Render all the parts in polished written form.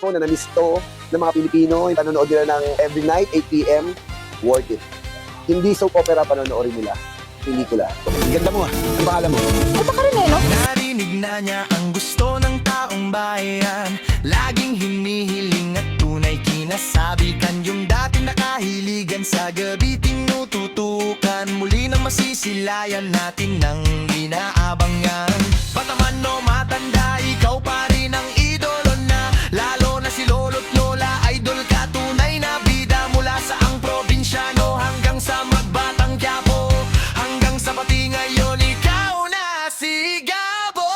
ko na na-miss to ng mga Pilipino, yung panonood nila ng every night, 8 p.m. Worth it. Hindi soap opera panonoorin nila. Pelikula. Ganda mo ah. Ang pangalan mo? Ito ka rin eh, no? Narinig na niya ang gusto ng taong bayan. Laging hinihiling at tunay kinasabikan. Yung dating nakahiligan sa gabi tinututukan. Muli nang masisilayan natin ng inaabangan. Bata man o matanda, ikaw pa rin ang idolo na. Lalo na si lolo't lola, idol ka tunay na bida. Mula sa ang probinsyano hanggang sa magbatang Quiapo, hanggang sa pati ngayon ikaw na si Gabo.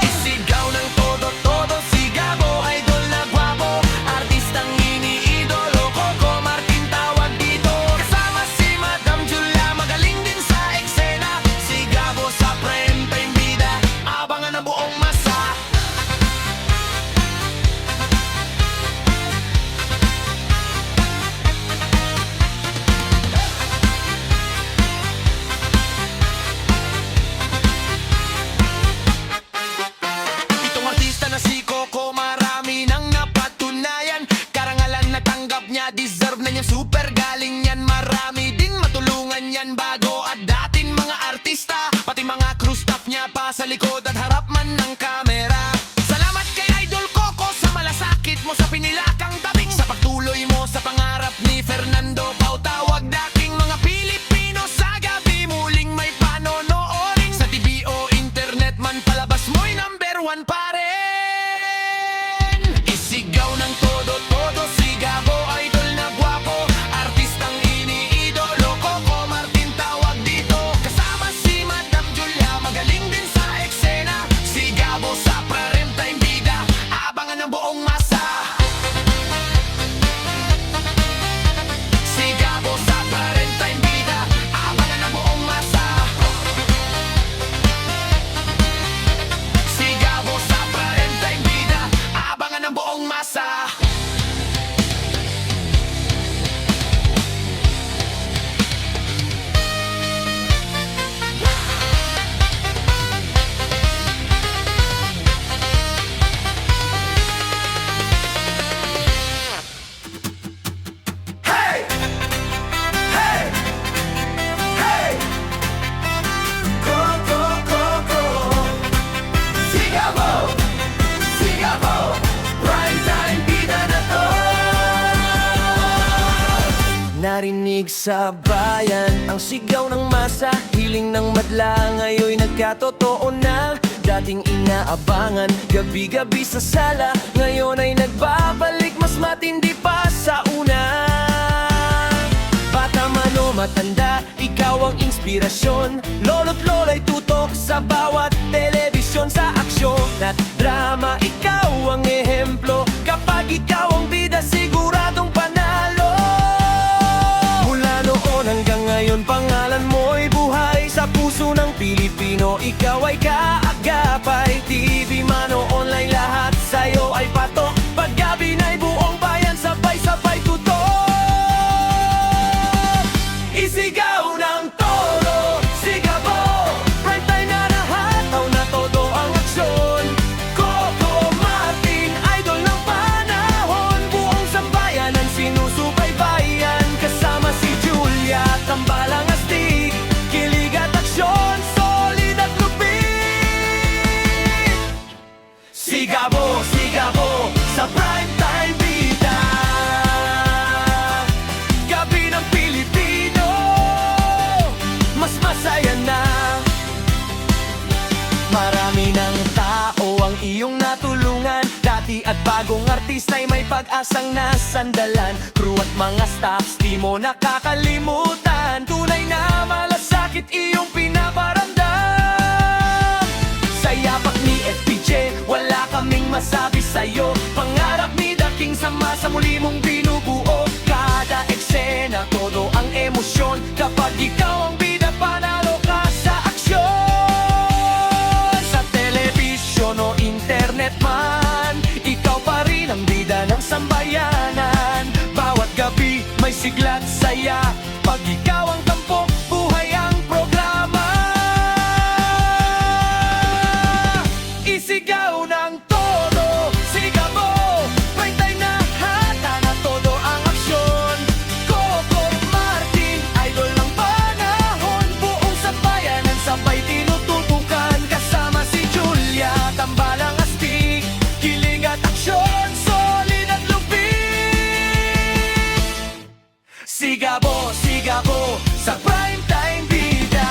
Isigaw ng todo-todo si Gabo, idol na gwapo, artistang iniidolo. Coco Martin tawag dito, kasama si Madam Julia, magaling din sa eksena. Si Gabo sa prime time bida, abangan ang buong masa. Itong artista na si Coco, marami nang napatunayan. Karangalan na tanggap niya, deserve na niya, super galing yan. Marami din matulungan yan, bago at dating mga artista. Pati mga crew staff niya pa sa likod at harap man ng kamera. Salamat kay Idol Coco sa malasakit mo sa pinilakang tabing. Sa pagtuloy mo sa pangarap ni Fernando Pau, tawag daking mga Pilipino sa gabi. Muling may panonoorin sa TV o internet man, palabas mo'y number one pa rin. Isigaw ng todo-todo si Gabo, idol na gwapo, artistang iniidolo. Coco Martin tawag dito, kasama si Madam Julia, magaling din sa eksena. Si Gabo sa prime time bida, abangan ng buong masa. Si Gabo sa prime time bida, abangan ng buong masa. Si Gabo sa prime time bida, abangan ng buong masa. Hey! Hey! Hey! Coco, Coco, si Gabo, prime time bida na to. Narinig sa bayan ang sigaw ng masa, hiling ng madla ngayon'y nagkatotoo na. Dating inaabangan, gabi-gabi sa sala, ngayon ay nagbabalik, mas matindi pa sa una. Bata man o matanda, ikaw ang inspirasyon. Lolo't lola'y tutok sa bawat telebisyon. Sa aksyon at drama, ikaw ang ehemplo. Kapag ikaw ang bida, siguradong panalo. Mula noon hanggang ngayon, pangalan mo'y buhay sa puso ng Pilipino. Ikaw ay kaagapay, TV man o online, lahat sa'yo ay patok. Paggabi na'y buong bayan, sabay-sabay tutok. Isigaw ng todo, si Gabo, prime time na nahataw na todo ang aksyon. Coco Martin, idol ng panahon, buong sambayan ang sinusubaybayan. Kasama si Julia, tambalang astig, kilig at aksyon, solid at lupit. Si Gabo, sa prime time bida, gabi ng Pilipino, mas masaya na. Marami ng tao ang iyong natulungan, dati at bagong artista'y may pag-asang nasandalan. Crew at mga staffs, di mo nakakalimutan, tunay na malasakit iyong pinaparamdam. Sa yapak ni FPJ, wala kaming masabi sa'yo. Pangarap ni The King, sama sa muli mong binubuo. Kada eksena, todo ang emosyon. Kapag ikaw ang bida, panalo ka sa aksyon. Sa telebisyon o internet man, ikaw pa rin ang bida ng sambayanan. Bawat gabi may sigla't saya, pag ikaw ang tampok, buhay ang programa. Isigaw ng todo, si Gabo, sa primetime bida.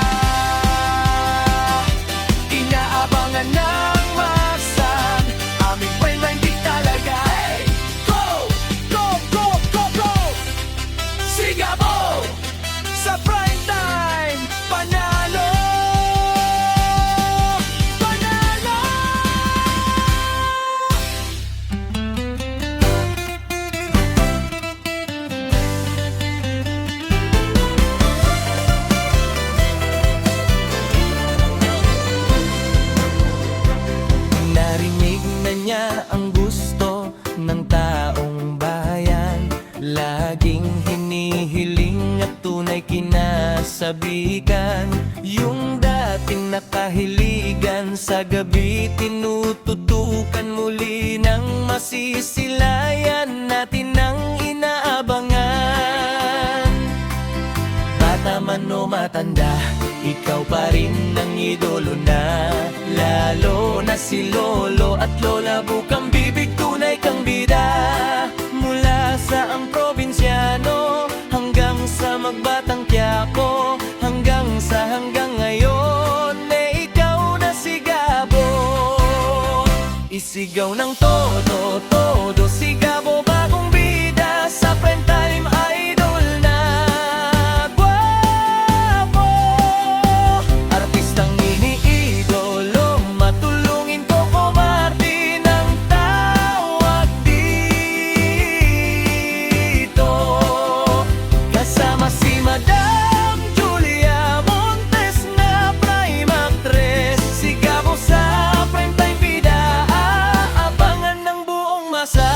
Inaabangan ng masang aming primetime di talaga. Hey! Go! Go! Go! Go! Go! Sigabo! Sa primetime, panalo! Panalo! Narinig na niya ang gusto ng taong bayan. Laging hinihiling at tunay kinasabikan. Yung dating nakahiligan sa gabi tinututukan muli ng masisilayan natin ang inaabangan. Bata man o matanda, ikaw pa rin ang idolo na. Lalo na si Lolo at Lola, bukang bibig, tunay kang bida. Mula sa ang probinsyano hanggang sa magbatang Quiapo, hanggang ngayon, ikaw na si Gabo. Isigaw ng todo, todo si Gabo, bagong bida sa primetime idol na gwapo. Artistang iniidolo, matulungin ko kumarte ng tawag dito. Kasama si Madam Julia Montes na prime actress. Si Gabo sa primetime bida, aabangan ng buong masa.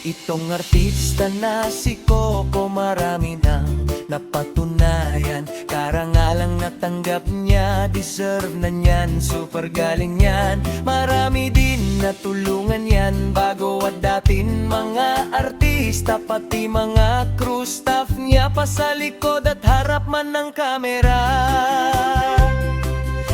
Itong artista na si Coco, marami nang napatunayan. Karangalang natanggap niya, deserve na niyan, super galing yan. Marami din natulungan yan, bago at datin mga artista, pati mga crew staff niya pa sa likod at harap man ng kamera.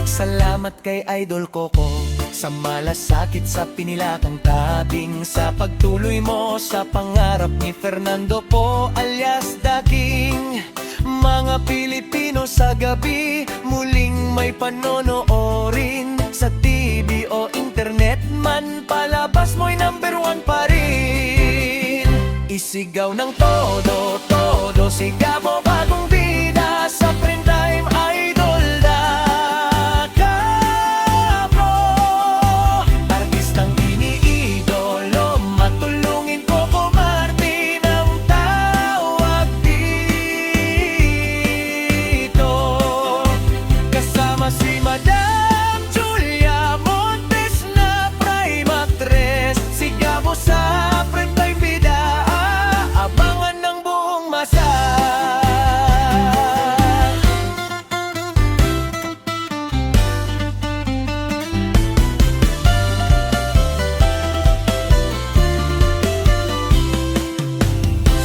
Salamat kay Idol Coco sa malasakit, sa pinilakang tabing, sa pagtuloy mo sa pangarap ni Fernando Po alias The King. Mga Pilipino sa gabi, muling may panonoorin. Sa TV o internet man, palabas mo'y #1 pa rin. Isigaw ng todo, todo si Gabo, bagong bida sa primetime idol na Gabo. Artistang iniidolo, matulungin ko kumarte ng tawag dito. Kasama si Madam Julia Montes na prime actress. Si Gabo sa primetime bida, abangan ng buong masa.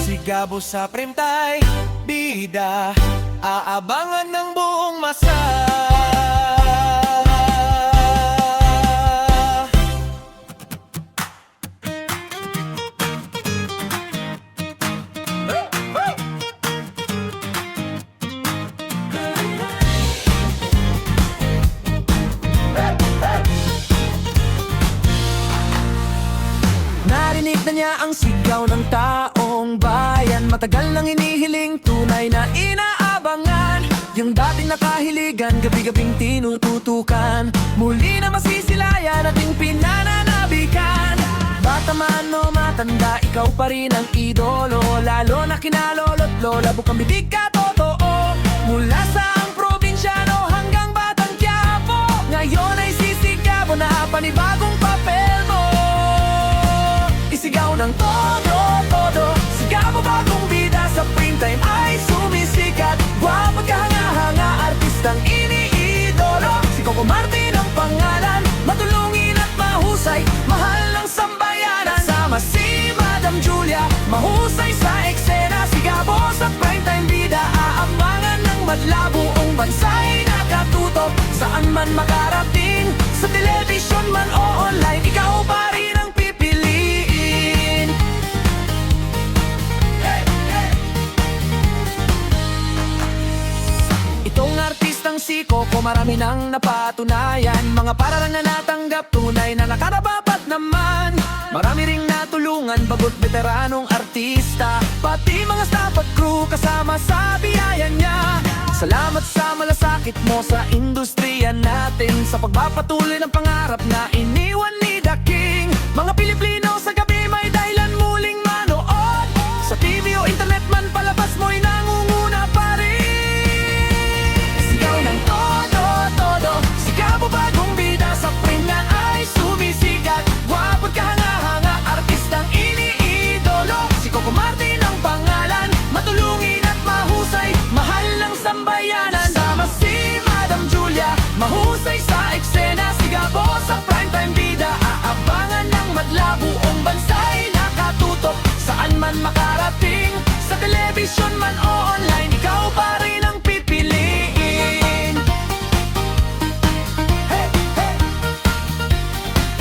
Si Gabo sa primetime bida, aabangan ng buong masa. Narinig na niya ang sigaw ng taong bayan. Matagal nang inihiling, tunay na inaabangan. Yung dating nakahiligan, gabi-gabing tinututukan. Muli na masisilayan ating pinananabikan. Bata man o matanda, ikaw pa rin ang idolo. Lalo na kinalolo't lola, bukang bibig ka totoo. Mula sa ang probinsyano hanggang batang Quiapo, ngayon ay sisigabo na panibagong papel mo. Isigaw ng todo, todo si Gabo, bagong bida sa primetime ay sumisikat. Gwapo't kahanga-hanga, artistang iniidolo. Si Coco Martin ang pangalan, matulungin at mahusay, mahal ng sambayanan. Kasama si Madam Julia, mahusay sa eksena. Si Gabo sa primetime bida, aabangan ng madla. Buong bansa'y nakatutok, saan man makarating. Sa telebisyon man o online, ikaw pa rin ang pipiliin. siko ko, marami nang napatunayan. Mga paralang na natanggap, tunay na nakarapapat naman. Marami ring natulungan, bagot veteranong artista, pati mga staff at crew kasama sa biyaya niya. Salamat sa malasakit mo sa industriya natin, sa pagpapatuloy ng pangarap na iniwan ni The King. Mga Pilipino sa gabi may dahilan muling manood, sa TV o internet man palabas mo'y nangunguna pa rin. Sigaw ng todo, todo, sigaw mo bagong bida, sa print na ay sumisikat. Gwapo't kahanga-hanga, artistang iniidolo, si Coco Martin ang pangalan, matulungin at mahusay, mahal ng sambayanan. Sama si Madam Julia, mahusay sa eksena, sigabo sa primetime bida, aabangan ng madla, buong bansa'y nakatutok, saan man makarating, sa telebisyon man o online, ikaw pa rin ang pipiliin. Hey, hey.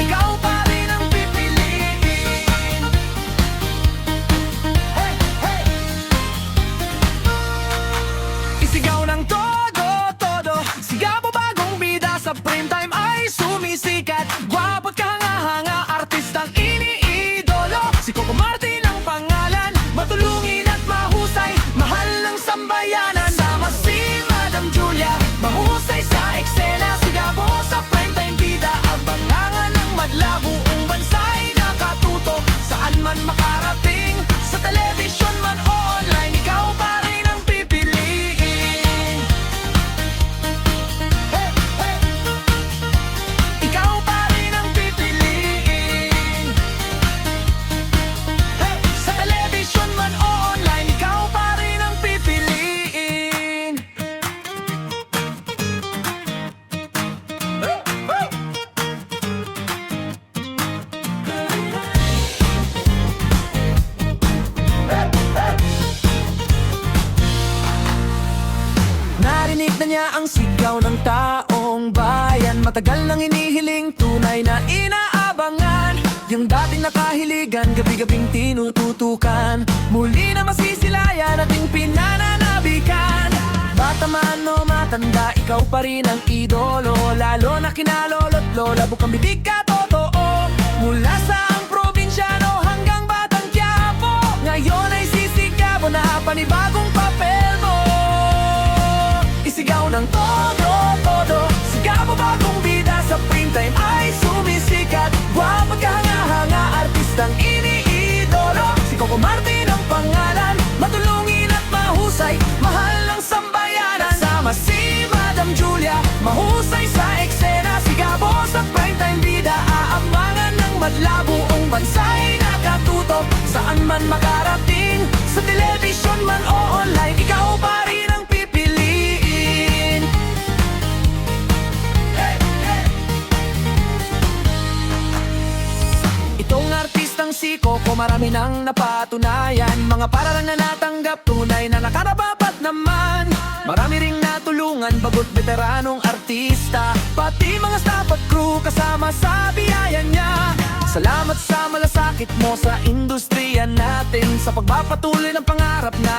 Ikaw pa rin ang pipiliin. Hey, hey. Isigaw ng todo, todo, sigaw mo bagong bida, sa primetime ay sumisikat. Gwapo't kahanga-hanga, artistang iniidolo, si Coco Martin ang pangalan, matulungin at mahusay, mahal ng sambayanan. Sama si Madam Julia, mahusay sa eksena, sigabo sa primetime bida, abangangan ng madla, buong bansa'y nakatutok, saan man makarating, sa telebisyon man o online, ikaw pa rin ang pipiliin. Hey, hey. Ikaw pa rin ang pipiliin. Hey, sa telebisyon man o online, ikaw pa rin ang pipiliin. Narinig na niya ang sigaw ng taong bayan, matagal nang inihiling, tunay na inaabangan. Yung dating nakahiligan, gabi-gabing tinututukan, muli na masisilayan ating pinananabikan. Bata man o matanda, ikaw pa rin ang idolo, lalo na kinalolo't lola, bukang bibig ka totoo. Mula sa ang probinsyano hanggang Batang Quiapo, ngayon ay sisigabo na panibagong papel mo. Isigaw ng todo, todo, sigaw mo bagong bida, sa primetime ay sumisikat. Gwapo't kahanga-hanga, artistang iniidolo, si Coco Martin ang pangalan, matulungin at mahusay, mahal ng sambayanan. Sama si Madam Julia, mahusay sa eksena, sigabo sa primetime bida, aabangan ng madla, buong bansa'y nakatutok, saan man makarating, sa telebisyon man o online, ikaw pa rin ang pipiliin. Hey, hey. Itong artistang si Coco, marami nang napatunayan, mga paralang na natanggap, tunay na nakarapapat naman. Marami ring natulungan, bagot veteranong artista, pati mga staff at crew kasama sa biyaya niya. Salamat sa malasakit mo sa industriya natin, sa pagpapatuloy ng pangarap na